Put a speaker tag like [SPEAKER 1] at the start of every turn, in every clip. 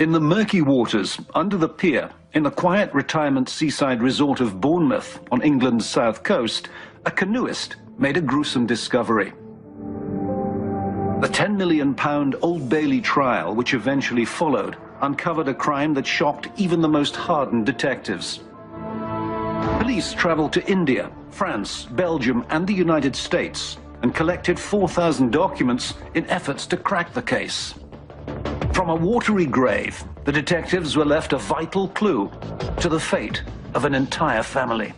[SPEAKER 1] In the murky waters, under the pier, in the quiet retirement seaside resort of Bournemouth on England's south coast, a canoeist made a gruesome discovery. The £10 million Old Bailey trial, which eventually followed, uncovered a crime that shocked even the most hardened detectives. Police travelled to India, France, Belgium and the United States and collected 4,000 documents in efforts to crack the case. From a watery grave, the detectives were left a vital clue to the fate of an entire family.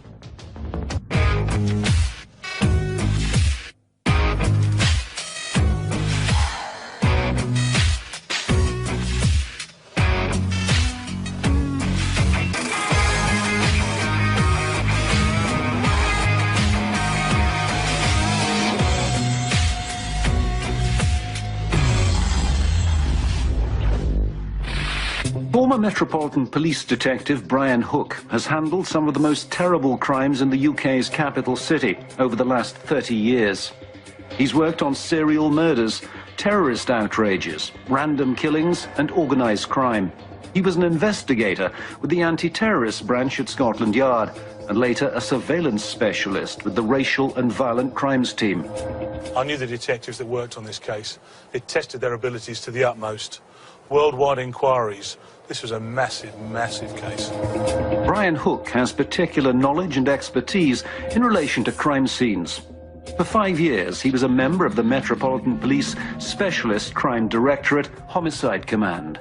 [SPEAKER 1] Former Metropolitan Police Detective Brian Hook has handled some of the most terrible crimes in the UK's capital city over the last 30 years. He's worked on serial murders, terrorist outrages, random killings and organised crime. He was an investigator with the anti-terrorist branch at Scotland Yard and later a surveillance specialist with the racial and violent crimes team.
[SPEAKER 2] I knew the detectives that worked on this case. It tested their abilities to the utmost. Worldwide inquiries. This was a massive, massive case.
[SPEAKER 1] Brian Hook has particular knowledge and expertise in relation to crime scenes. For 5 years, he was a member of the Metropolitan Police Specialist Crime Directorate Homicide Command.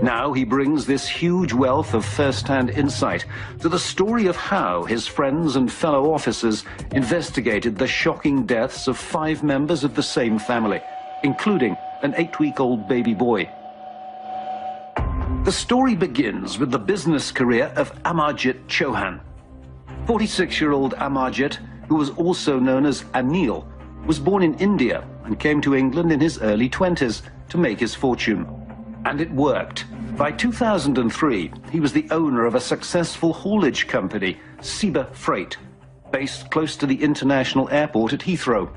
[SPEAKER 1] Now he brings this huge wealth of first-hand insight to the story of how his friends and fellow officers investigated the shocking deaths of 5 members of the same family, including an 8-week-old baby boy. The story begins with the business career of Amarjit Chohan. 46-year-old Amarjit, who was also known as Anil, was born in India and came to England in his early 20s to make his fortune. And it worked. By 2003, he was the owner of a successful haulage company, Seba Freight, based close to the international airport at Heathrow.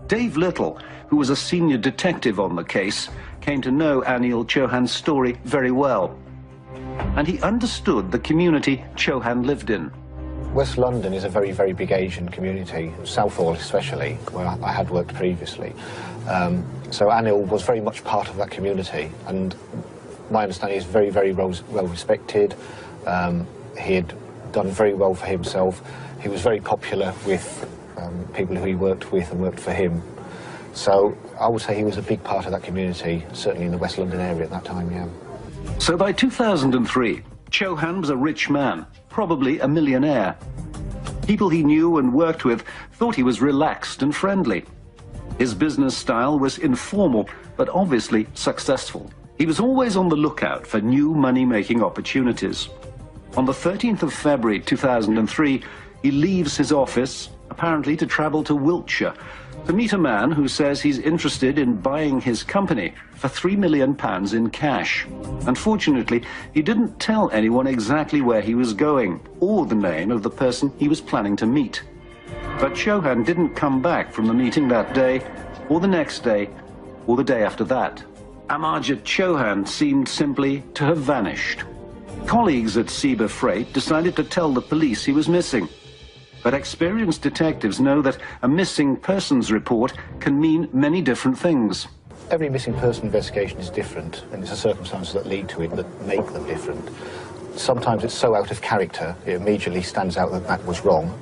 [SPEAKER 1] Dave Little, who was a senior detective on the case, came to know Anil Chohan's story very well. And he understood the community Chohan lived in.
[SPEAKER 3] West London is a very, very big Asian community, Southall especially, where I had worked previously. So Anil was very much part of that community, and my understanding is very, very well respected. He had done very well for himself. He was very popular with people who he worked with and worked for him. So I would say he was a big part of that community, certainly in the West London area at that time, yeah.
[SPEAKER 1] So by 2003, Chohan was a rich man, probably a millionaire. People he knew and worked with thought he was relaxed and friendly. His business style was informal, but obviously successful. He was always on the lookout for new money-making opportunities. On the 13th of February 2003, he leaves his office, apparently to travel to Wiltshire, to meet a man who says he's interested in buying his company for £3 million in cash. Unfortunately, he didn't tell anyone exactly where he was going or the name of the person he was planning to meet. But Chohan didn't come back from the meeting that day, or the next day, or the day after that. Amarjit Chohan seemed simply to have vanished. Colleagues at Seba Freight decided to tell the police he was missing. But experienced detectives know that a missing persons report can mean many different things.
[SPEAKER 3] Every missing person investigation is different, and it's the circumstances that lead to it that make them different. Sometimes it's so out of character, it immediately stands out that that was wrong.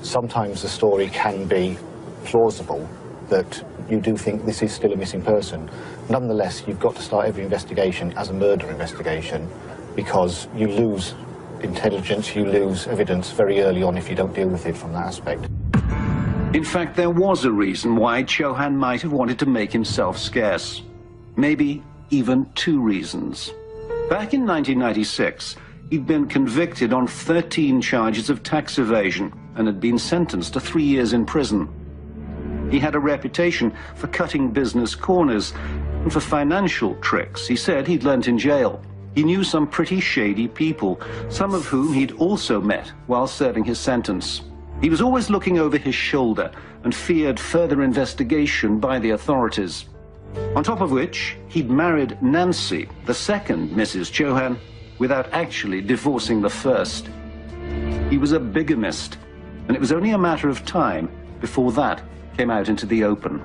[SPEAKER 3] Sometimes the story can be plausible, that you do think this is still a missing person. Nonetheless, you've got to start every investigation as a murder investigation, because you lose intelligence, you lose evidence very early on if you don't deal with it from that aspect.
[SPEAKER 1] In fact, there was a reason why Chohan might have wanted to make himself scarce. Maybe even 2 reasons. Back in 1996, he'd been convicted on 13 charges of tax evasion and had been sentenced to 3 years in prison. He had a reputation for cutting business corners and for financial tricks he said he'd learnt in jail. He knew some pretty shady people, some of whom he'd also met while serving his sentence. He was always looking over his shoulder and feared further investigation by the authorities. On top of which, he'd married Nancy, the second Mrs. Chohan, without actually divorcing the first. He was a bigamist, and it was only a matter of time before that came out into the open.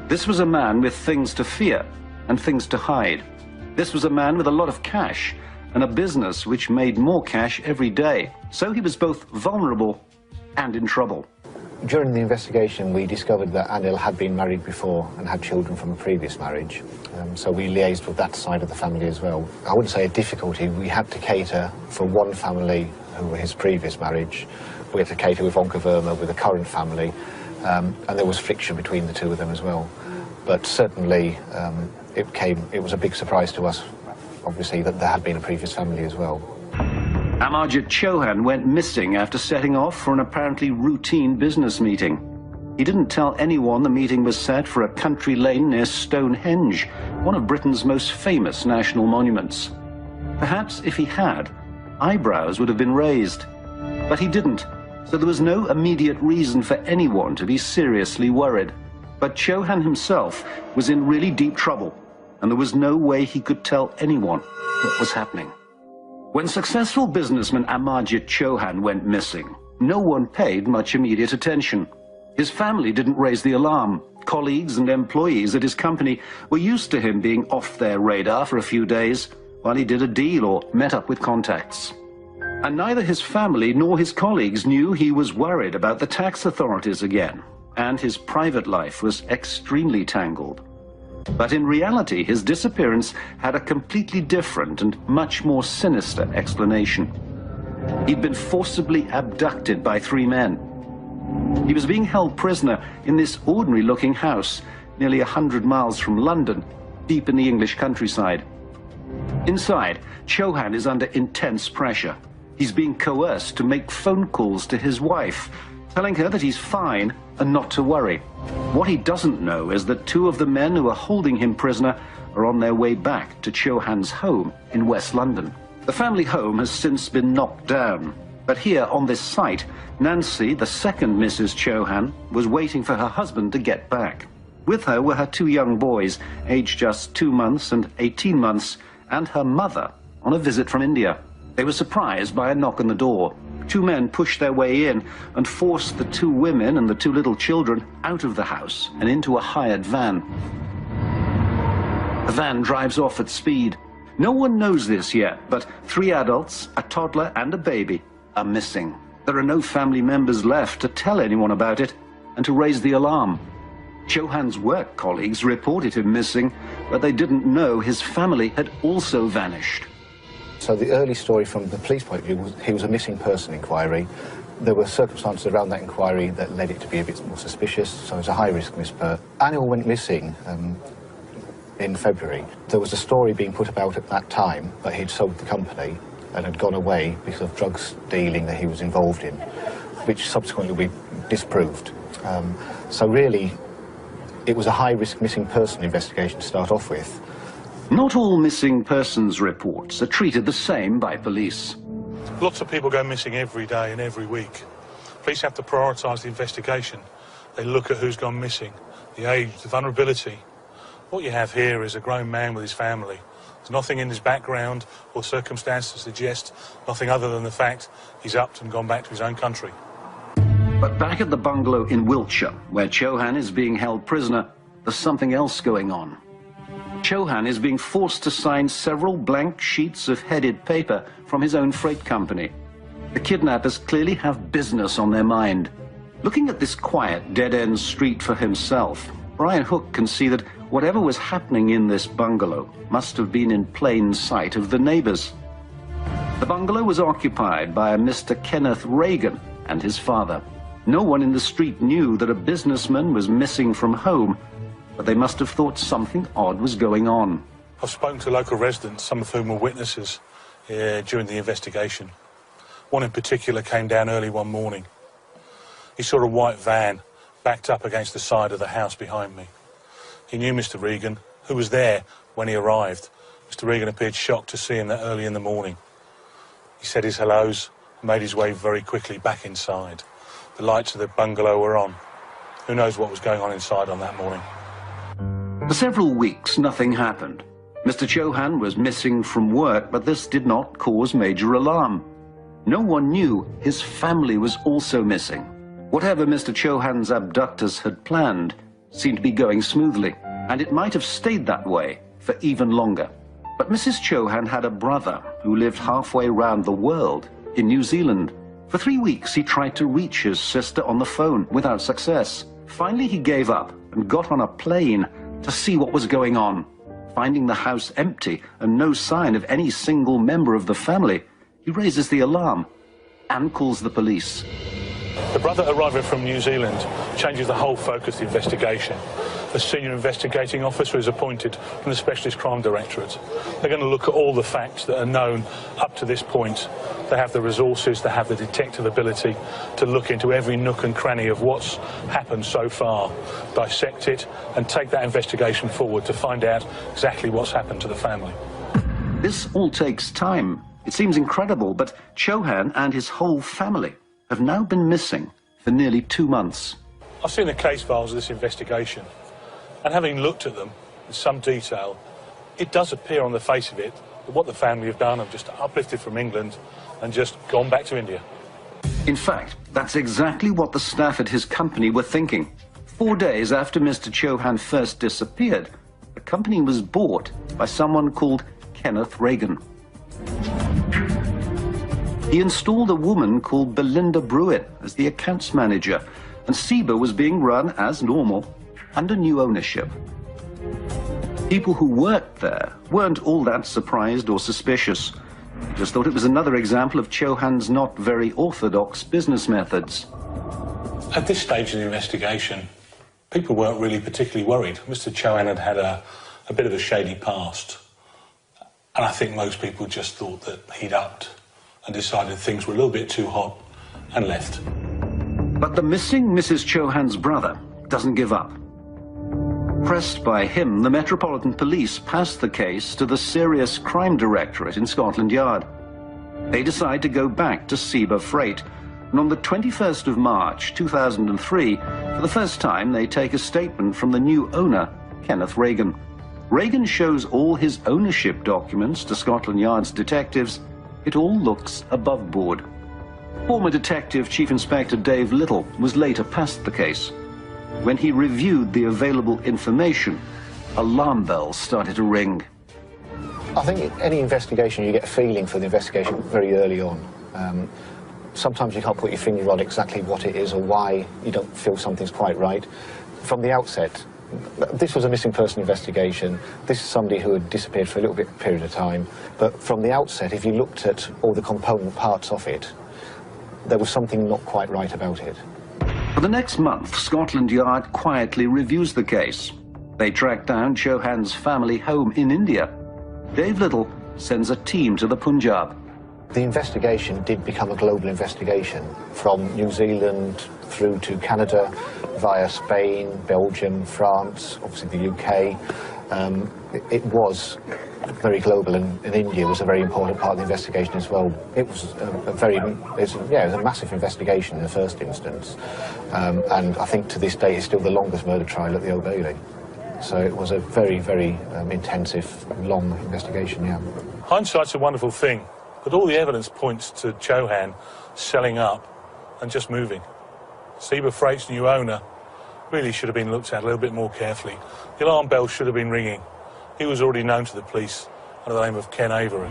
[SPEAKER 1] This was a man with things to fear and things to hide. This was a man with a lot of cash and a business which made more cash every day. So he was both vulnerable and in trouble.
[SPEAKER 3] During the investigation, we discovered that Anil had been married before and had children from a previous marriage. So we liaised with that side of the family as well. I wouldn't say a difficulty. We had to cater for one family who were his previous marriage. We had to cater with Onka Verma, with the current family, and there was friction between the two of them as well. But certainly, it was a big surprise to us, obviously, that there had been a previous family as well.
[SPEAKER 1] Amarjit Chohan went missing after setting off for an apparently routine business meeting. He didn't tell anyone the meeting was set for a country lane near Stonehenge, one of Britain's most famous national monuments. Perhaps if he had, eyebrows would have been raised. But he didn't, so there was no immediate reason for anyone to be seriously worried. But Chohan himself was in really deep trouble, and there was no way he could tell anyone what was happening. When successful businessman Amarjit Chohan went missing, no one paid much immediate attention. His family didn't raise the alarm. Colleagues and employees at his company were used to him being off their radar for a few days while he did a deal or met up with contacts. And neither his family nor his colleagues knew he was worried about the tax authorities again, and his private life was extremely tangled. But in reality, his disappearance had a completely different and much more sinister explanation. He'd been forcibly abducted by 3 men. He was being held prisoner in this ordinary-looking house, nearly 100 miles from London, deep in the English countryside. Inside, Chohan is under intense pressure. He's being coerced to make phone calls to his wife, telling her that he's fine and not to worry. What he doesn't know is that 2 of the men who are holding him prisoner are on their way back to Chohan's home in West London. The family home has since been knocked down, but here on this site, Nancy, the second Mrs. Chohan, was waiting for her husband to get back. With her were her 2 young boys, aged just 2 months and 18 months, and her mother on a visit from India. They were surprised by a knock on the door. 2 men pushed their way in and forced the 2 women and the 2 little children out of the house and into a hired van. The van drives off at speed. No one knows this yet, but 3 adults, a toddler and a baby are missing. There are no family members left to tell anyone about it and to raise the alarm. Chohan's work colleagues reported him missing, but they didn't know his family had also vanished.
[SPEAKER 3] So the early story from the police point of view was he was a missing person inquiry. There were circumstances around that inquiry that led it to be a bit more suspicious, so it was a high-risk misper. Anil went missing in February. There was a story being put about at that time that he'd sold the company and had gone away because of drugs dealing that he was involved in, which subsequently we disproved. So really, it was a high-risk missing person investigation to start off with.
[SPEAKER 1] Not all missing persons reports are treated the same by police.
[SPEAKER 2] Lots of people go missing every day and every week. Police have to prioritise the investigation. They look at who's gone missing, the age, the vulnerability. What you have here is a grown man with his family. There's nothing in his background or circumstance to suggest nothing other than the fact he's upped and gone back to his own country.
[SPEAKER 1] But back at the bungalow in Wiltshire, where Chohan is being held prisoner, there's something else going on. Chohan is being forced to sign several blank sheets of headed paper from his own freight company. The kidnappers clearly have business on their mind. Looking at this quiet, dead-end street for himself, Brian Hook can see that whatever was happening in this bungalow must have been in plain sight of the neighbours. The bungalow was occupied by a Mr. Kenneth Reagan and his father. No one in the street knew that a businessman was missing from home, but they must have thought something odd was going on.
[SPEAKER 2] I've spoken to local residents, some of whom were witnesses during the investigation. One in particular came down early one morning. He saw a white van backed up against the side of the house behind me. He knew Mr. Regan, who was there when he arrived. Mr. Regan appeared shocked to see him that early in the morning. He said his hellos and made his way very quickly back inside. The lights of the bungalow were on. Who knows what was going on inside on that morning?
[SPEAKER 1] For several weeks, nothing happened. Mr. Chohan was missing from work, but this did not cause major alarm. No one knew his family was also missing. Whatever Mr. Chohan's abductors had planned seemed to be going smoothly, and it might have stayed that way for even longer. But Mrs. Chohan had a brother who lived halfway around the world in New Zealand. For 3 weeks, he tried to reach his sister on the phone without success. Finally, he gave up and got on a plane to see what was going on. Finding the house empty and no sign of any single member of the family, he raises the alarm and calls the police.
[SPEAKER 2] The brother arriving from New Zealand changes the whole focus of the investigation. A senior investigating officer is appointed from the Specialist Crime Directorate. They're going to look at all the facts that are known up to this point. They have the resources, they have the detective ability to look into every nook and cranny of what's happened so far, dissect it and take that investigation forward to find out exactly what's happened to the family.
[SPEAKER 1] This all takes time. It seems incredible, but Chohan and his whole family have now been missing for nearly 2 months.
[SPEAKER 2] I've seen the case files of this investigation, and having looked at them in some detail, it does appear on the face of it that what the family have done have just uplifted from England and just gone back to India.
[SPEAKER 1] In fact, that's exactly what the staff at his company were thinking. 4 days after Mr. Chohan first disappeared, the company was bought by someone called Kenneth Reagan. He installed a woman called Belinda Bruin as the accounts manager, and SEBA was being run as normal under new ownership. People who worked there weren't all that surprised or suspicious. They just thought it was another example of Chohan's not very orthodox business methods.
[SPEAKER 2] At this stage of the investigation, people weren't really particularly worried. Mr. Chohan had had a bit of a shady past, and I think most people just thought that he'd upped and decided things were a little bit too hot and left.
[SPEAKER 1] But the missing Mrs. Chohan's brother doesn't give up. Pressed by him, the Metropolitan Police passed the case to the Serious Crime Directorate in Scotland Yard. They decide to go back to SEBA Freight, and on the 21st of March 2003, for the first time they take a statement from the new owner, Kenneth Reagan. Reagan shows all his ownership documents to Scotland Yard's detectives. It all looks above board. Former Detective Chief Inspector Dave Little was later passed the case. When he reviewed the available information, alarm bells started to ring.
[SPEAKER 3] I think any investigation, you get a feeling for the investigation very early on. Sometimes you can't put your finger on exactly what it is or why you don't feel something's quite right. From the outset, this was a missing person investigation. This is somebody who had disappeared for a little bit period of time. But from the outset, if you looked at all the component parts of it, there was something not quite right about it.
[SPEAKER 1] For the next month, Scotland Yard quietly reviews the case. They track down Chohan's family home in India. Dave Little sends a team to the Punjab.
[SPEAKER 3] The investigation did become a global investigation, from New Zealand through to Canada, via Spain, Belgium, France, obviously the UK. It was very global, and India was a very important part of the investigation as well. It was a massive investigation in the first instance, and I think to this day it's still the longest murder trial at the Old Bailey. So it was a very, very intensive, long investigation, yeah.
[SPEAKER 2] Hindsight's a wonderful thing, but all the evidence points to Chohan selling up and just moving. SEBA Freight's new owner really should have been looked at a little bit more carefully. The alarm bell should have been ringing. He was already known to the police under the name of Ken Avery.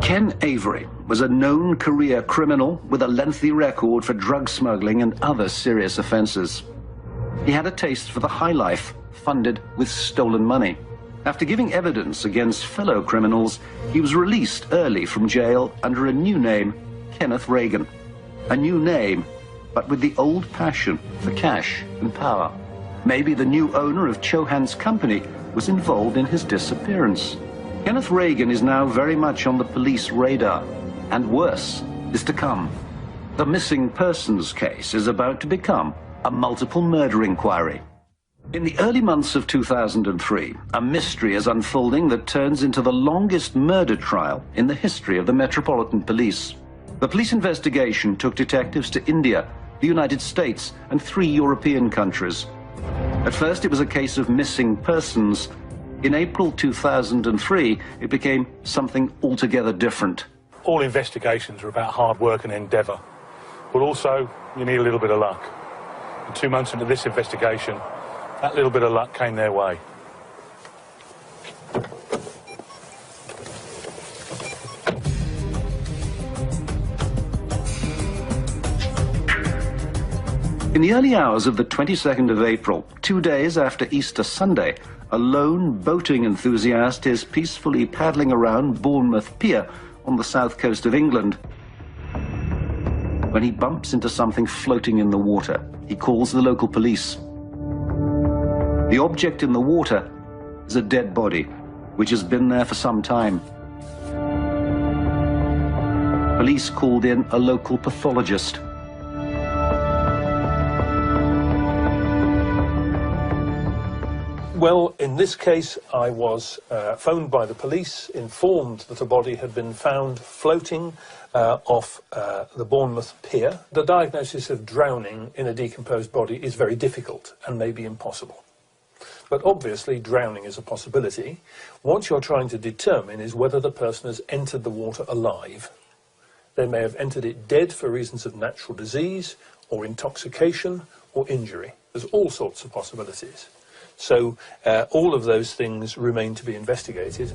[SPEAKER 1] Ken Avery was a known career criminal with a lengthy record for drug smuggling and other serious offences. He had a taste for the high life, funded with stolen money. After giving evidence against fellow criminals, he was released early from jail under a new name, Kenneth Reagan. A new name, but with the old passion for cash and power. Maybe the new owner of Chohan's company was involved in his disappearance. Kenneth Reagan is now very much on the police radar, and worse is to come. The missing persons case is about to become a multiple murder inquiry. In the early months of 2003, a mystery is unfolding that turns into the longest murder trial in the history of the Metropolitan Police. The police investigation took detectives to India, the United States, and 3 European countries. At first it was a case of missing persons. In April 2003, it became something altogether different.
[SPEAKER 2] All investigations are about hard work and endeavour, but also you need a little bit of luck. And 2 months into this investigation, that little bit of luck came their way.
[SPEAKER 1] In the early hours of the 22nd of April, 2 days after Easter Sunday, a lone boating enthusiast is peacefully paddling around Bournemouth Pier on the south coast of England when he bumps into something floating in the water. He calls the local police. The object in the water is a dead body, which has been there for some time. Police called in a local pathologist.
[SPEAKER 4] Well, in this case, I was phoned by the police, informed that a body had been found floating off the Bournemouth Pier. The diagnosis of drowning in a decomposed body is very difficult and may be impossible. But obviously, drowning is a possibility. What you're trying to determine is whether the person has entered the water alive. They may have entered it dead for reasons of natural disease, or intoxication, or injury. There's all sorts of possibilities. So all of those things remain to be investigated.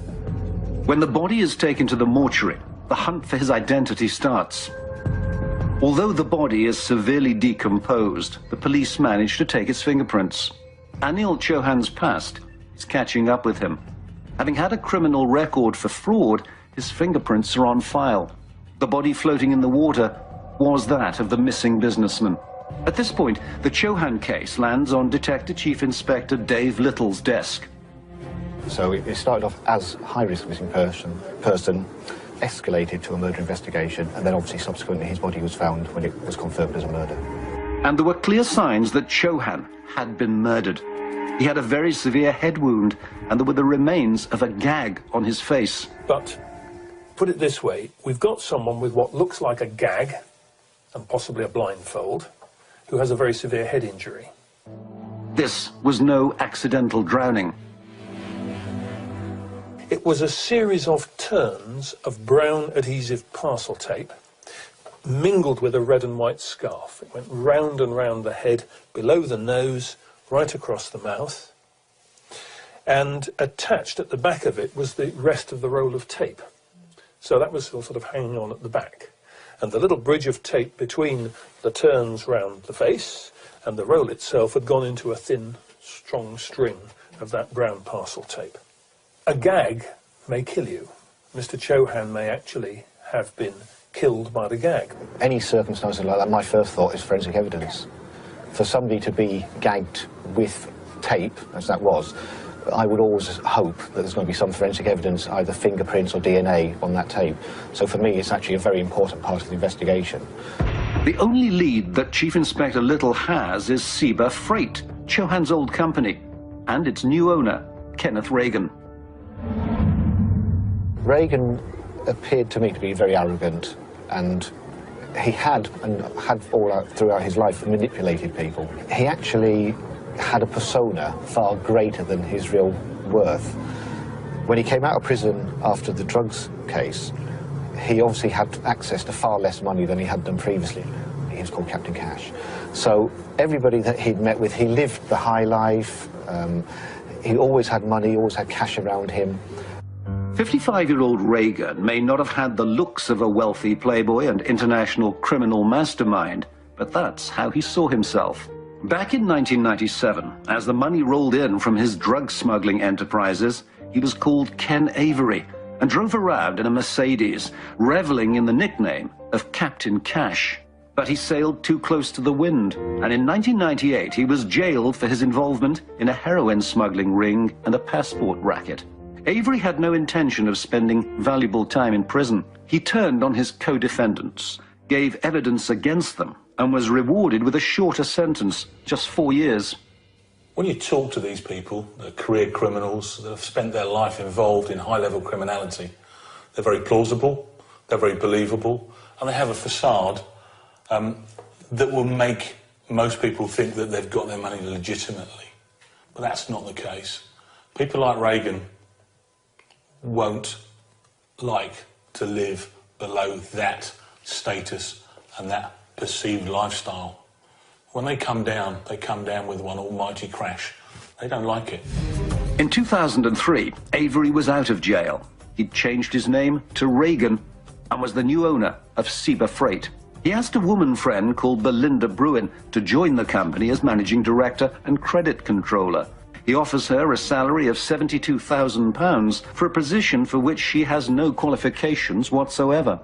[SPEAKER 1] When the body is taken to the mortuary, the hunt for his identity starts. Although the body is severely decomposed, the police manage to take its fingerprints. Amarjit Chohan's past is catching up with him. Having had a criminal record for fraud, his fingerprints are on file. The body floating in the water was that of the missing businessman. At this point, the Chohan case lands on Detective Chief Inspector Dave Little's desk.
[SPEAKER 3] So it started off as high-risk missing person, escalated to a murder investigation, and then obviously subsequently his body was found when it was confirmed as a murder.
[SPEAKER 1] And there were clear signs that Chohan had been murdered. He had a very severe head wound, and there were the remains of a gag on his face.
[SPEAKER 4] But, put it this way, we've got someone with what looks like a gag, and possibly a blindfold, who has a very severe head injury.
[SPEAKER 1] This was no accidental drowning.
[SPEAKER 4] It was a series of turns of brown adhesive parcel tape mingled with a red and white scarf. It went round and round the head, below the nose, right across the mouth. And attached at the back of it was the rest of the roll of tape. So that was sort of hanging on at the back. And the little bridge of tape between the turns round the face and the roll itself had gone into a thin, strong string of that brown parcel tape. A gag may kill you. Mr. Chohan may actually have been killed by the gag.
[SPEAKER 3] Any circumstances like that, my first thought is forensic evidence. For somebody to be gagged with tape, as that was, I would always hope that there's going to be some forensic evidence, either fingerprints or DNA on that tape. So for me, it's actually a very important part of the investigation.
[SPEAKER 1] The only lead that Chief Inspector Little has is Seba Freight, Chohan's old company, and its new owner, Kenneth Reagan.
[SPEAKER 3] Reagan appeared to me to be very arrogant, and he had throughout his life manipulated people. He actually had a persona far greater than his real worth. When he came out of prison after the drugs case, he obviously had access to far less money than he had done previously. He was called Captain Cash. So everybody that he'd met with, he lived the high life. He always had money, always had cash around him.
[SPEAKER 1] 55-year-old Reagan may not have had the looks of a wealthy playboy and international criminal mastermind, but that's how he saw himself. Back in 1997, as the money rolled in from his drug smuggling enterprises, he was called Ken Avery and drove around in a Mercedes, reveling in the nickname of Captain Cash. But he sailed too close to the wind, and in 1998 he was jailed for his involvement in a heroin smuggling ring and a passport racket. Avery had no intention of spending valuable time in prison. He turned on his co-defendants, gave evidence against them, and was rewarded with a shorter sentence, just 4 years.
[SPEAKER 2] When you talk to these people, they're career criminals that have spent their life involved in high-level criminality, they're very plausible, they're very believable, and they have a facade that will make most people think that they've got their money legitimately. But that's not the case. People like Reagan won't like to live below that status and that perceived lifestyle. When they come down with one almighty crash. They don't like it.
[SPEAKER 1] In 2003, Avery was out of jail. He'd changed his name to Reagan and was the new owner of Seba Freight. He asked a woman friend called Belinda Bruin to join the company as managing director and credit controller. He offers her a salary of £72,000 for a position for which she has no qualifications whatsoever.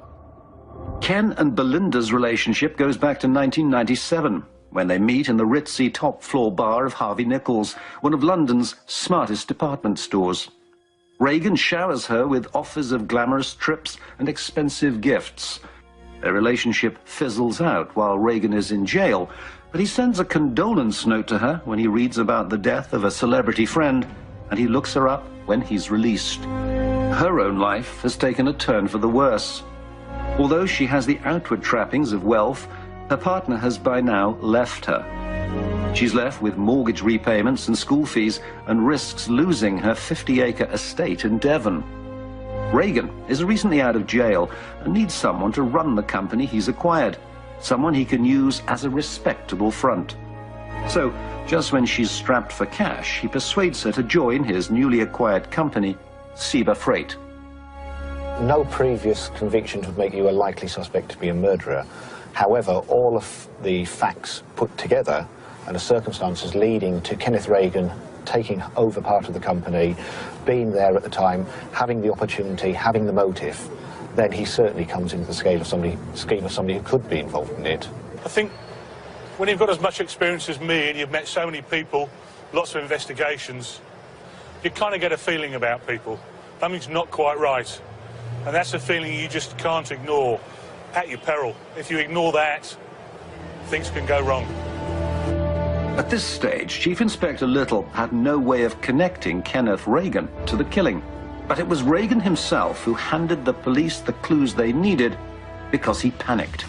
[SPEAKER 1] Ken and Belinda's relationship goes back to 1997, when they meet in the ritzy top-floor bar of Harvey Nichols, one of London's smartest department stores. Reagan showers her with offers of glamorous trips and expensive gifts. Their relationship fizzles out while Reagan is in jail, but he sends a condolence note to her when he reads about the death of a celebrity friend, and he looks her up when he's released. Her own life has taken a turn for the worse. Although she has the outward trappings of wealth, her partner has by now left her. She's left with mortgage repayments and school fees and risks losing her 50-acre estate in Devon. Reagan is recently out of jail and needs someone to run the company he's acquired, someone he can use as a respectable front. So, just when she's strapped for cash, he persuades her to join his newly acquired company, Seba Freight.
[SPEAKER 3] No previous convictions would make you a likely suspect to be a murderer. However, all of the facts put together and the circumstances leading to Kenneth Reagan taking over part of the company, being there at the time, having the opportunity, having the motive, then he certainly comes into the scheme of somebody who could be involved in it.
[SPEAKER 2] I think when you've got as much experience as me and you've met so many people, lots of investigations, you kind of get a feeling about people. Something's not quite right. And that's a feeling you just can't ignore at your peril. If you ignore that, things can go wrong.
[SPEAKER 1] At this stage, Chief Inspector Little had no way of connecting Kenneth Reagan to the killing. But it was Reagan himself who handed the police the clues they needed because he panicked.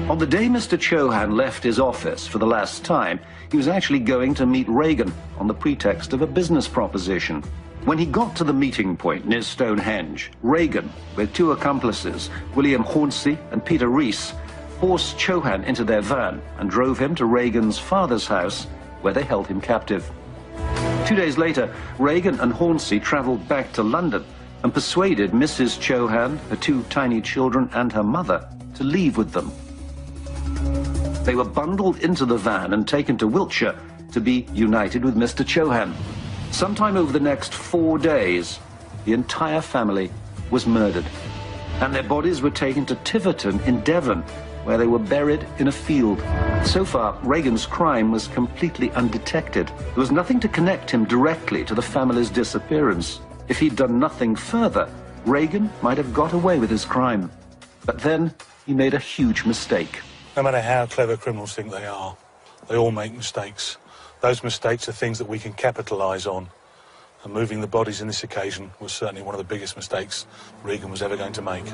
[SPEAKER 1] On the day Mr. Chohan left his office for the last time, he was actually going to meet Reagan on the pretext of a business proposition. When he got to the meeting point near Stonehenge, Reagan, with two accomplices, William Hornsey and Peter Rees, forced Chohan into their van and drove him to Reagan's father's house, where they held him captive. 2 days later, Reagan and Hornsey travelled back to London and persuaded Mrs. Chohan, her two tiny children and her mother to leave with them. They were bundled into the van and taken to Wiltshire to be united with Mr. Chohan. Sometime over the next 4 days, the entire family was murdered, and their bodies were taken to Tiverton in Devon, where they were buried in a field. So far, Reagan's crime was completely undetected. There was nothing to connect him directly to the family's disappearance. If he'd done nothing further, Reagan might have got away with his crime. But then he made a huge mistake.
[SPEAKER 2] No matter how clever criminals think they are, they all make mistakes. Those mistakes are things that we can capitalise on. And moving the bodies in this occasion was certainly one of the biggest mistakes Reagan was ever going to make.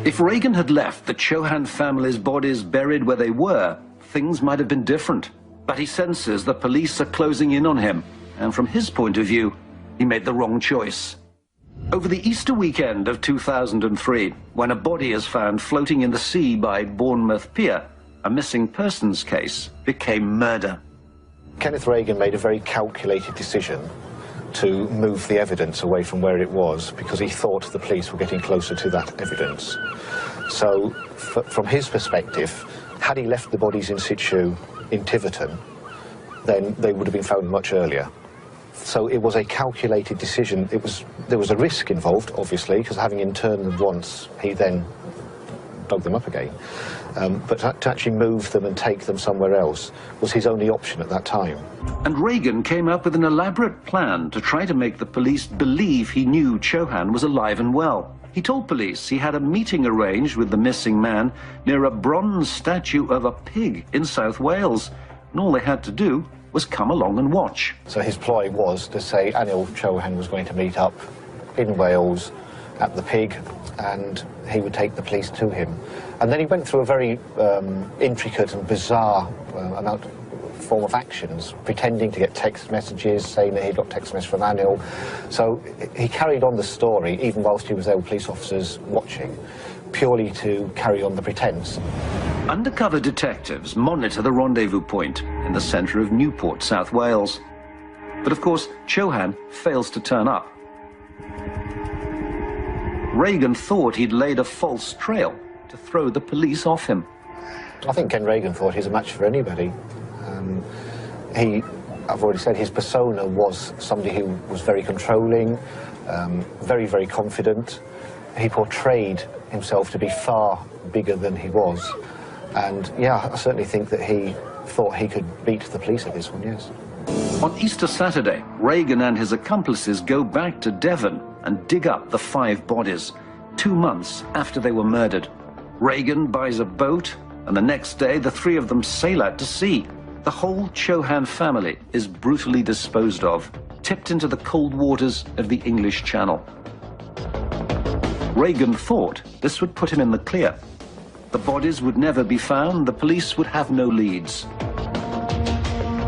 [SPEAKER 1] If Reagan had left the Chohan family's bodies buried where they were, things might have been different. But he senses the police are closing in on him, and from his point of view, he made the wrong choice. Over the Easter weekend of 2003, when a body is found floating in the sea by Bournemouth Pier, a missing persons case became murder.
[SPEAKER 3] Kenneth Reagan made a very calculated decision to move the evidence away from where it was because he thought the police were getting closer to that evidence. So, from his perspective, had he left the bodies in situ in Tiverton, then they would have been found much earlier. So it was a calculated decision. There was a risk involved, obviously, because having interned them once, he then dug them up again. But to actually move them and take them somewhere else was his only option at that time.
[SPEAKER 1] And Reagan came up with an elaborate plan to try to make the police believe he knew Chohan was alive and well. He told police he had a meeting arranged with the missing man near a bronze statue of a pig in South Wales, and all they had to do was come along and watch.
[SPEAKER 3] So his ploy was to say Anil Chohan was going to meet up in Wales at the pig, and he would take the police to him. And then he went through a very intricate and bizarre form of actions, pretending to get text messages, saying that he got text messages from Anil. So he carried on the story, even whilst he was there with police officers watching, purely to carry on the pretence.
[SPEAKER 1] Undercover detectives monitor the rendezvous point in the centre of Newport, South Wales. But of course, Chohan fails to turn up. Reagan thought he'd laid a false trail to throw the police off him.
[SPEAKER 3] I think Ken Reagan thought he's a match for anybody. I've already said, his persona was somebody who was very controlling, very, very confident. He portrayed himself to be far bigger than he was. And yeah, I certainly think that he thought he could beat the police at this one, yes.
[SPEAKER 1] On Easter Saturday, Reagan and his accomplices go back to Devon and dig up the 5 bodies, 2 months after they were murdered. Reagan buys a boat, and the next day the 3 of them sail out to sea. The whole Chohan family is brutally disposed of, tipped into the cold waters of the English Channel. Reagan thought this would put him in the clear. The bodies would never be found, the police would have no leads.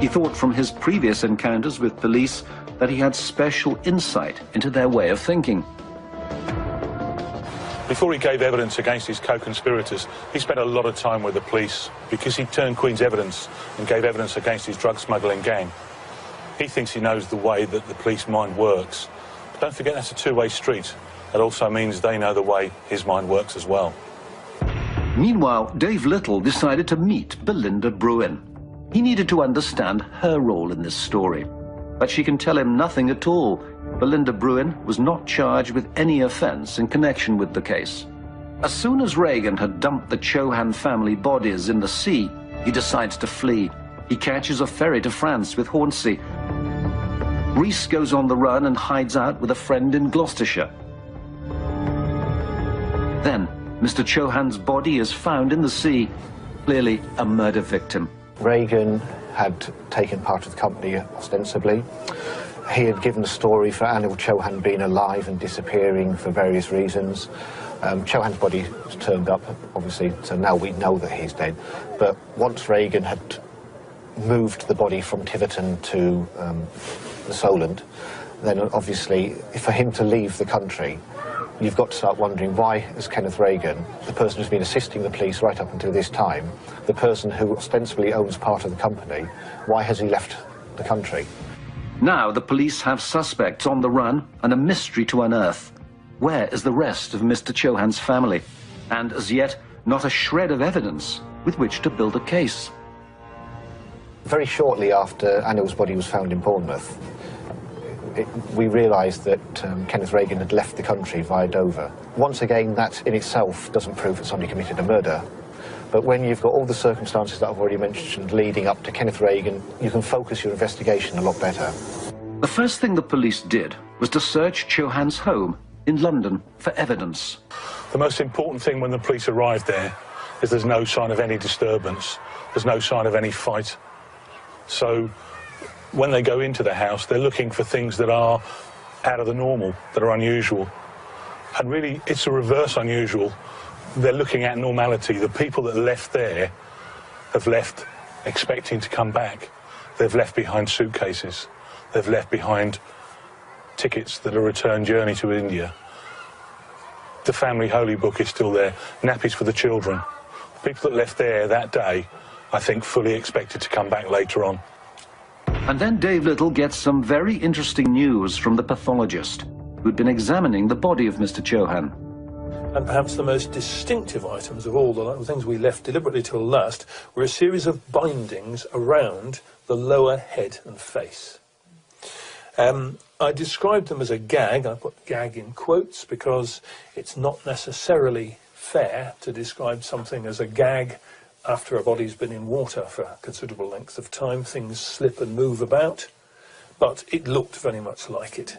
[SPEAKER 1] He thought from his previous encounters with police that he had special insight into their way of thinking.
[SPEAKER 2] Before he gave evidence against his co-conspirators, he spent a lot of time with the police because he turned Queen's evidence and gave evidence against his drug smuggling gang. He thinks he knows the way that the police mind works. But don't forget, that's a two-way street. That also means they know the way his mind works as well.
[SPEAKER 1] Meanwhile, Dave Little decided to meet Belinda Bruin. He needed to understand her role in this story. But she can tell him nothing at all. Belinda Bruin was not charged with any offence in connection with the case. As soon as Reagan had dumped the Chohan family bodies in the sea, he decides to flee. He catches a ferry to France with Hornsey. Rees goes on the run and hides out with a friend in Gloucestershire. Then, Mr. Chohan's body is found in the sea, clearly a murder victim.
[SPEAKER 3] Reagan had taken part of the company ostensibly. He had given a story for Anil Chohan being alive and disappearing for various reasons. Chohan's body was turned up, obviously, so now we know that he's dead. But once Reagan had moved the body from Tiverton to the Solent, then obviously for him to leave the country, you've got to start wondering why, as Kenneth Reagan, the person who's been assisting the police right up until this time, the person who ostensibly owns part of the company, why has he left the country?
[SPEAKER 1] Now the police have suspects on the run and a mystery to unearth. Where is the rest of Mr. Chohan's family? And as yet, not a shred of evidence with which to build a case.
[SPEAKER 3] Very shortly after Anil's body was found in Bournemouth, we realised that Kenneth Reagan had left the country via Dover. Once again, that in itself doesn't prove that somebody committed a murder. But when you've got all the circumstances that I've already mentioned leading up to Kenneth Reagan, you can focus your investigation a lot better.
[SPEAKER 1] The first thing the police did was to search Chohan's home in London for evidence.
[SPEAKER 2] The most important thing when the police arrived there is there's no sign of any disturbance. There's no sign of any fight. So when they go into the house, they're looking for things that are out of the normal, that are unusual. And really, it's a reverse unusual. They're looking at normality. The people that left there have left expecting to come back. They've left behind suitcases. They've left behind tickets that are a return journey to India. The family holy book is still there, nappies for the children. The people that left there that day, I think, fully expected to come back later on.
[SPEAKER 1] And then Dave Little gets some very interesting news from the pathologist who'd been examining the body of Mr. Chohan.
[SPEAKER 4] And perhaps the most distinctive items of all the things we left deliberately till last were a series of bindings around the lower head and face. I described them as a gag. I put gag in quotes because it's not necessarily fair to describe something as a gag after a body's been in water for a considerable length of time. Things slip and move about, but it looked very much like it.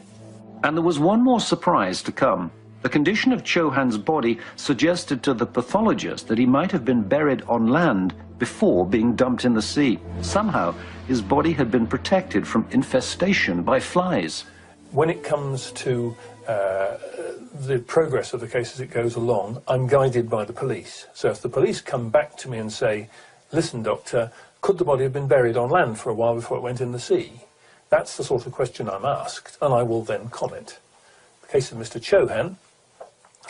[SPEAKER 1] And there was one more surprise to come. The condition of Chohan's body suggested to the pathologist that he might have been buried on land before being dumped in the sea. Somehow, his body had been protected from infestation by flies.
[SPEAKER 4] When it comes to the progress of the case as it goes along, I'm guided by the police. So if the police come back to me and say, listen, doctor, Could the body have been buried on land for a while before it went in the sea? That's the sort of question I'm asked, and I will then comment. In the case of Mr. Chohan,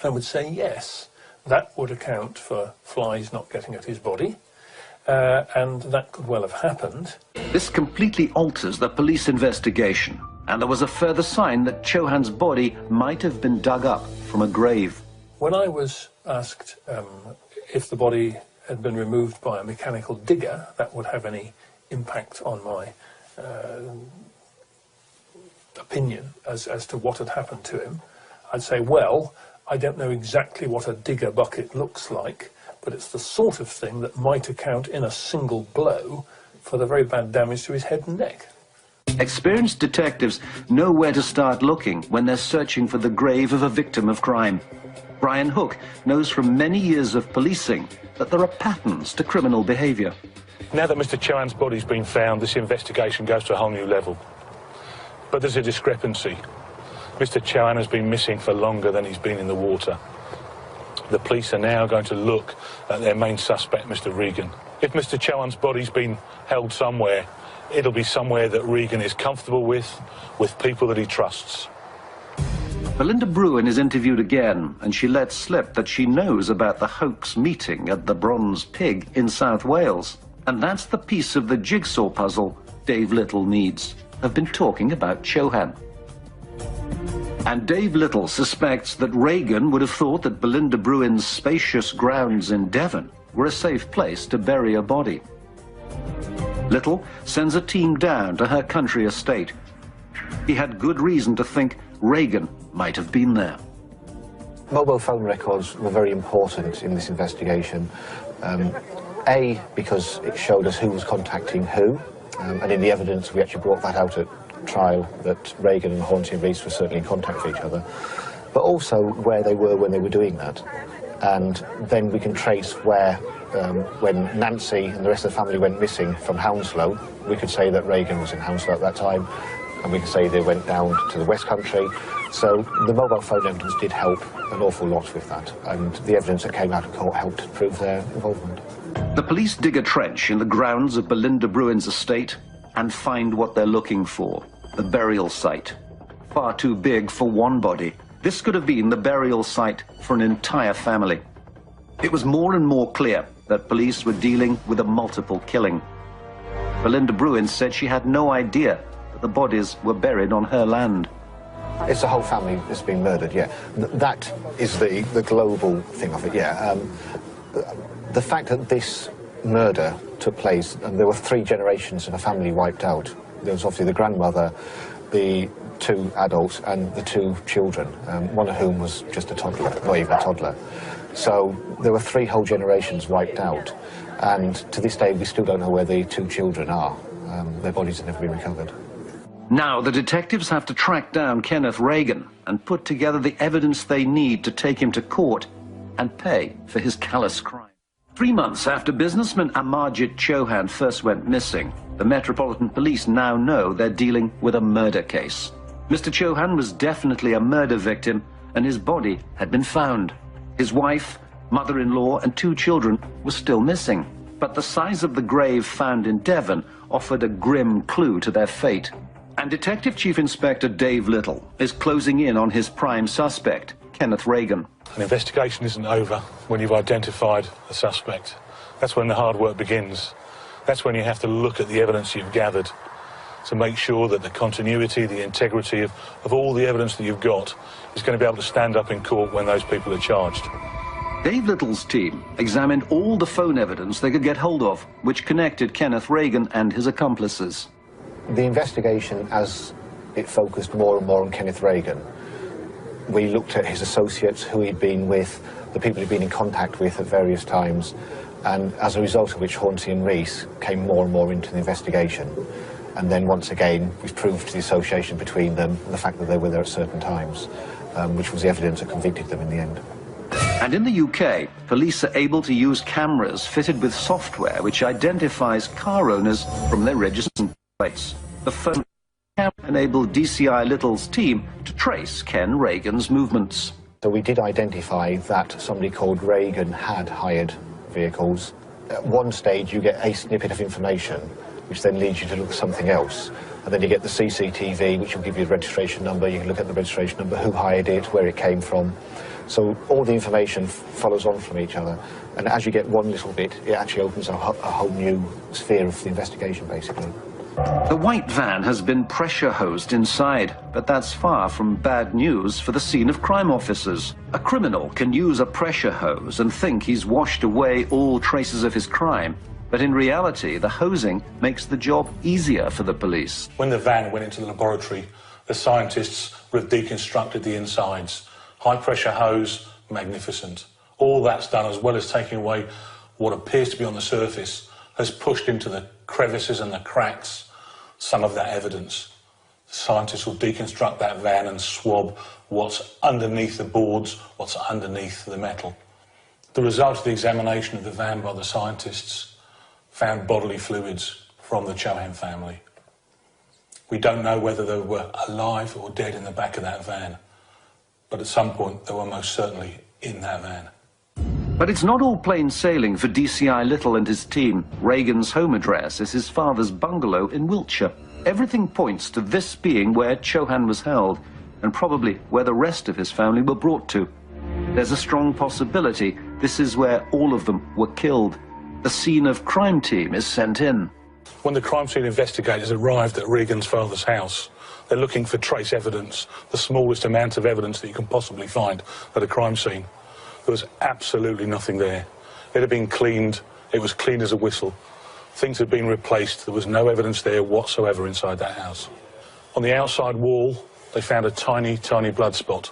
[SPEAKER 4] I would say yes. That would account for flies not getting at his body, and that could well have happened.
[SPEAKER 1] This completely alters the police investigation, and there was a further sign that Chohan's body might have been dug up from a grave.
[SPEAKER 4] When I was asked if the body had been removed by a mechanical digger, that would have any impact on my opinion as to what had happened to him, I'd say, well, I don't know exactly what a digger bucket looks like, but it's the sort of thing that might account in a single blow for the very bad damage to his head and neck.
[SPEAKER 1] Experienced detectives know where to start looking when they're searching for the grave of a victim of crime. Brian Hook knows from many years of policing that there are patterns to criminal behaviour.
[SPEAKER 2] Now that Mr. Chohan's body's been found, this investigation goes to a whole new level. But there's a discrepancy. Mr. Chohan has been missing for longer than he's been in the water. The police are now going to look at their main suspect, Mr. Regan. If Mr. Chohan's body's been held somewhere, it'll be somewhere that Regan is comfortable with people that he trusts.
[SPEAKER 1] Belinda Bruin is interviewed again, and she lets slip that she knows about the hoax meeting at the Bronze Pig in South Wales. And that's the piece of the jigsaw puzzle Dave Little needs. I've been talking about Chohan. And Dave Little suspects that Regan would have thought that Belinda Bruin's spacious grounds in Devon were a safe place to bury a body. Little sends a team down to her country estate. He had good reason to think Regan might have been there.
[SPEAKER 3] Mobile phone records were very important in this investigation. A, because it showed us who was contacting who, and in the evidence we actually brought that out at trial, that Regan and Hornsey and Rees were certainly in contact with each other, but also where they were when they were doing that. And then we can trace where, when Nancy and the rest of the family went missing from Hounslow, we could say that Regan was in Hounslow at that time, and we could say they went down to the West Country. So the mobile phone evidence did help an awful lot with that, and the evidence that came out of court helped prove their involvement.
[SPEAKER 1] The police dig a trench in the grounds of Belinda Bruin's estate and find what they're looking for, the burial site. Far too big for one body. This could have been the burial site for an entire family. It was more and more clear that police were dealing with a multiple killing. Belinda Bruin said she had no idea that the bodies were buried on her land.
[SPEAKER 3] It's the whole family that's been murdered, yeah. That is the global thing of it, yeah. The fact that this murder took place, and there were 3 generations of a family wiped out. There was obviously the grandmother, the 2 adults, and the 2 children, one of whom was just a toddler, not even a toddler. So there were 3 whole generations wiped out, and to this day we still don't know where the 2 children are. Their bodies have never been recovered.
[SPEAKER 1] Now the detectives have to track down Kenneth Regan and put together the evidence they need to take him to court and pay for his callous crime. 3 months after businessman Amarjit Chohan first went missing, the Metropolitan Police now know they're dealing with a murder case. Mr. Chohan was definitely a murder victim, and his body had been found. His wife, mother-in-law, and 2 children were still missing. But the size of the grave found in Devon offered a grim clue to their fate. And Detective Chief Inspector Dave Little is closing in on his prime suspect, Kenneth Regan.
[SPEAKER 2] An investigation isn't over when you've identified a suspect. That's when the hard work begins. That's when you have to look at the evidence you've gathered to make sure that the continuity, the integrity of all the evidence that you've got is going to be able to stand up in court when those people are charged.
[SPEAKER 1] Dave Little's team examined all the phone evidence they could get hold of, which connected Kenneth Regan and his accomplices.
[SPEAKER 3] The investigation, as it focused more and more on Kenneth Regan, we looked at his associates, who he'd been with, the people he'd been in contact with at various times, and as a result of which Hornsey and Rees came more and more into the investigation. And then once again, we've proved the association between them and the fact that they were there at certain times, which was the evidence that convicted them in the end.
[SPEAKER 1] And in the UK, police are able to use cameras fitted with software which identifies car owners from their registration plates. The phone camera enabled DCI Little's team to trace Ken Regan's movements.
[SPEAKER 3] So we did identify that somebody called Regan had hired vehicles at one stage you get a snippet of information, which then leads you to look at something else. And then you get the CCTV, which will give you the registration number. You can look at the registration number, who hired it, where it came from. So all the information follows on from each other. And as you get one little bit, it actually opens a whole new sphere of the investigation, basically.
[SPEAKER 1] The white van has been pressure hosed inside, but that's far from bad news for the scene of crime officers. A criminal can use a pressure hose and think he's washed away all traces of his crime. But in reality, the hosing makes the job easier for the police.
[SPEAKER 2] When the van went into the laboratory, the scientists would have deconstructed the insides. High-pressure hose, magnificent. All that's done, as well as taking away what appears to be on the surface, has pushed into the crevices and the cracks some of that evidence. The scientists will deconstruct that van and swab what's underneath the boards, what's underneath the metal. The result of the examination of the van by the scientists found bodily fluids from the Chohan family. We don't know whether they were alive or dead in the back of that van, but at some point they were most certainly in that van.
[SPEAKER 1] But it's not all plain sailing for DCI Little and his team. Reagan's home address is his father's bungalow in Wiltshire. Everything points to this being where Chohan was held, and probably where the rest of his family were brought to. There's a strong possibility this is where all of them were killed. The scene of crime team is sent in.
[SPEAKER 2] When the crime scene investigators arrived at Regan's father's house, they're looking for trace evidence, the smallest amount of evidence that you can possibly find at a crime scene. There was absolutely nothing there. It had been cleaned, it was clean as a whistle. Things had been replaced, there was no evidence there whatsoever inside that house. On the outside wall, they found a tiny, tiny blood spot.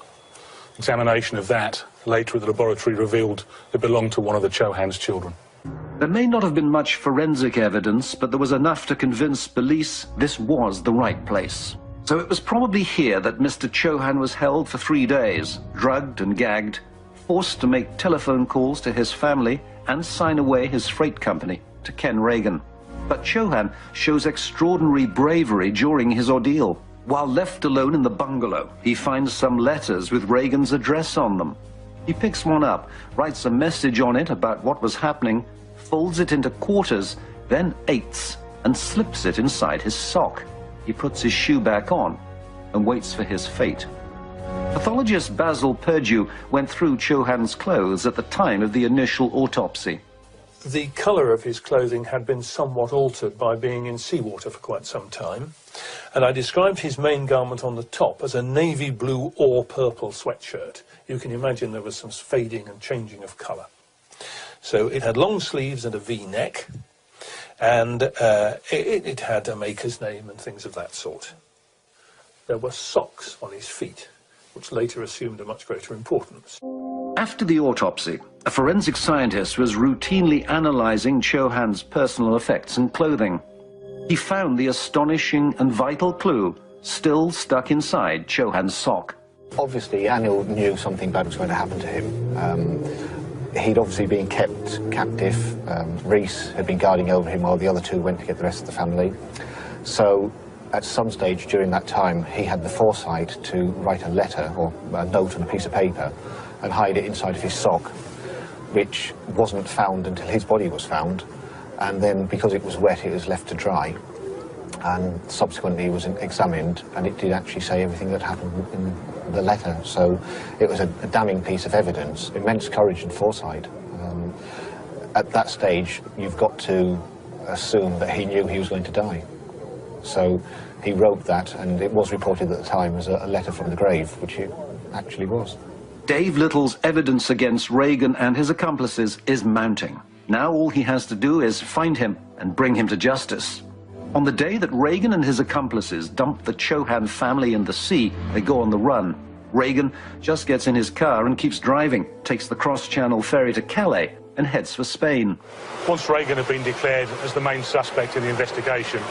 [SPEAKER 2] Examination of that later at the laboratory revealed it belonged to one of the Chohan's children.
[SPEAKER 1] There may not have been much forensic evidence, but there was enough to convince police this was the right place. So it was probably here that Mr. Chohan was held for 3 days, drugged and gagged, forced to make telephone calls to his family and sign away his freight company to Ken Regan. But Chohan shows extraordinary bravery during his ordeal. While left alone in the bungalow, he finds some letters with Regan's address on them. He picks one up, writes a message on it about what was happening, folds it into quarters, then eighths, and slips it inside his sock. He puts his shoe back on and waits for his fate. Pathologist Basil Perdue went through Chohan's clothes at the time of the initial autopsy.
[SPEAKER 4] The colour of his clothing had been somewhat altered by being in seawater for quite some time, and I described his main garment on the top as a navy blue or purple sweatshirt. You can imagine there was some fading and changing of colour. So it had long sleeves and a V-neck, and it had a maker's name and things of that sort. There were socks on his feet, which later assumed a much greater importance.
[SPEAKER 1] After the autopsy, a forensic scientist was routinely analysing Chohan's personal effects and clothing. He found the astonishing and vital clue still stuck inside Chohan's sock.
[SPEAKER 3] Obviously, Anil knew something bad was going to happen to him. He'd obviously been kept captive. Reese had been guarding over him while the other two went to get the rest of the family. So at some stage during that time, he had the foresight to write a letter or a note on a piece of paper and hide it inside of his sock, which wasn't found until his body was found. And then, because it was wet, it was left to dry. And subsequently, it was examined, and it did actually say everything that happened in the letter. So it was a damning piece of evidence, immense courage and foresight. At that stage, you've got to assume that he knew he was going to die. So he wrote that, and it was reported at the time as a letter from the grave, which it actually was.
[SPEAKER 1] Dave Little's evidence against Regan and his accomplices is mounting. Now all he has to do is find him and bring him to justice. On the day that Regan and his accomplices dump the Chohan family in the sea, they go on the run. Regan just gets in his car and keeps driving, takes the cross-channel ferry to Calais and heads for Spain.
[SPEAKER 2] Once Regan had been declared as the main suspect in the investigation,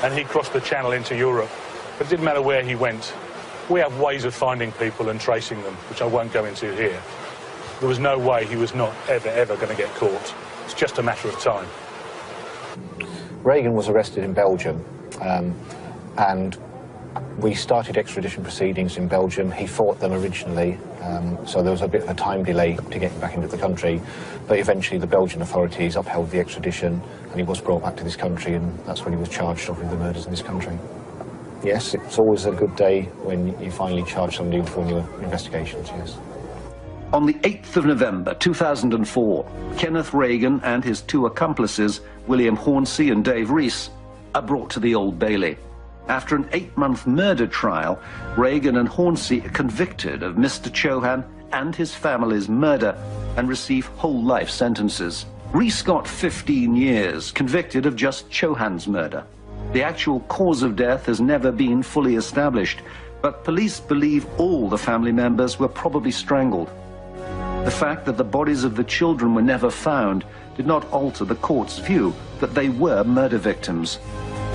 [SPEAKER 2] and he crossed the channel into Europe, but it didn't matter where he went. We have ways of finding people and tracing them, which I won't go into here. There was no way he was not ever going to get caught. It's just a matter of time.
[SPEAKER 3] Regan was arrested in Belgium, and We started extradition proceedings in Belgium. He fought them originally, so there was a bit of a time delay to get him back into the country. But eventually the Belgian authorities upheld the extradition and he was brought back to this country, and that's when he was charged with the murders in this country. Yes, it's always a good day when you finally charge somebody with all your investigations, yes.
[SPEAKER 1] On the 8th of November 2004, Kenneth Reagan and his two accomplices, William Hornsey and Dave Rees, are brought to the Old Bailey. After an 8-month murder trial, Reagan and Hornsey are convicted of Mr. Chohan and his family's murder and receive whole life sentences. Rees got 15 years, convicted of just Chohan's murder. The actual cause of death has never been fully established, but police believe all the family members were probably strangled. The fact that the bodies of the children were never found did not alter the court's view that they were murder victims.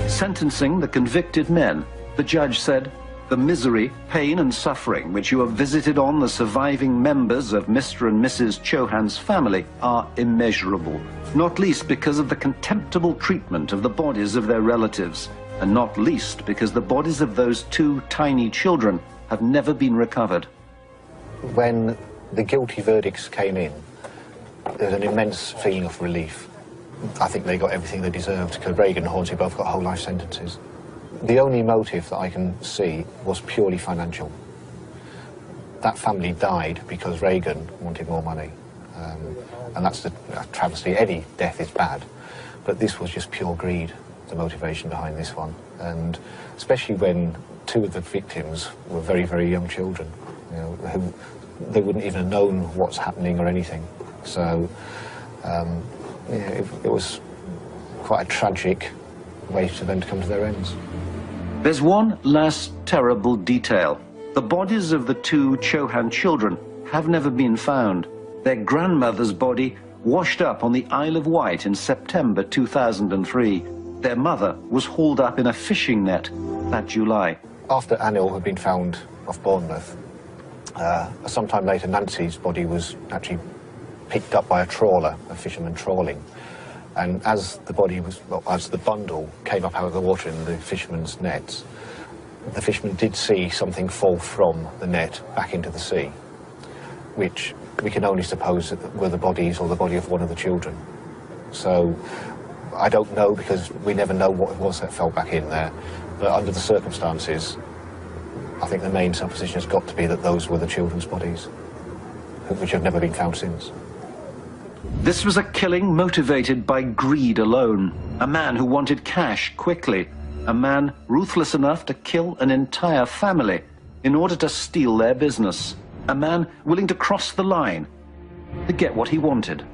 [SPEAKER 1] Sentencing the convicted men, the judge said, "The misery, pain and suffering which you have visited on the surviving members of Mr. and Mrs. Chohan's family are immeasurable, not least because of the contemptible treatment of the bodies of their relatives, and not least because the bodies of those two tiny children have never been recovered."
[SPEAKER 3] When the guilty verdicts came in, there was an immense feeling of relief. I think they got everything they deserved, because Reagan and Hornsey both got whole life sentences. The only motive that I can see was purely financial. That family died because Reagan wanted more money. And that's the travesty. Any death is bad, but this was just pure greed, the motivation behind this one. And especially when two of the victims were very, very young children, you know, who they wouldn't even have known what's happening or anything. So, yeah, it was quite a tragic way for them to come to their ends.
[SPEAKER 1] There's one last terrible detail. The bodies of the two Chohan children have never been found. Their grandmother's body washed up on the Isle of Wight in September 2003. Their mother was hauled up in a fishing net that July.
[SPEAKER 3] After Anil had been found off Bournemouth, sometime later Nancy's body was actually picked up by a trawler, a fisherman trawling. And as the body was, well, as the bundle came up out of the water in the fisherman's nets, the fisherman did see something fall from the net back into the sea, which we can only suppose were the bodies or the body of one of the children. So I don't know, because we never know what it was that fell back in there, but under the circumstances, I think the main supposition has got to be that those were the children's bodies, which have never been found since.
[SPEAKER 1] This was a killing motivated by greed alone. A man who wanted cash quickly. A man ruthless enough to kill an entire family in order to steal their business. A man willing to cross the line to get what he wanted.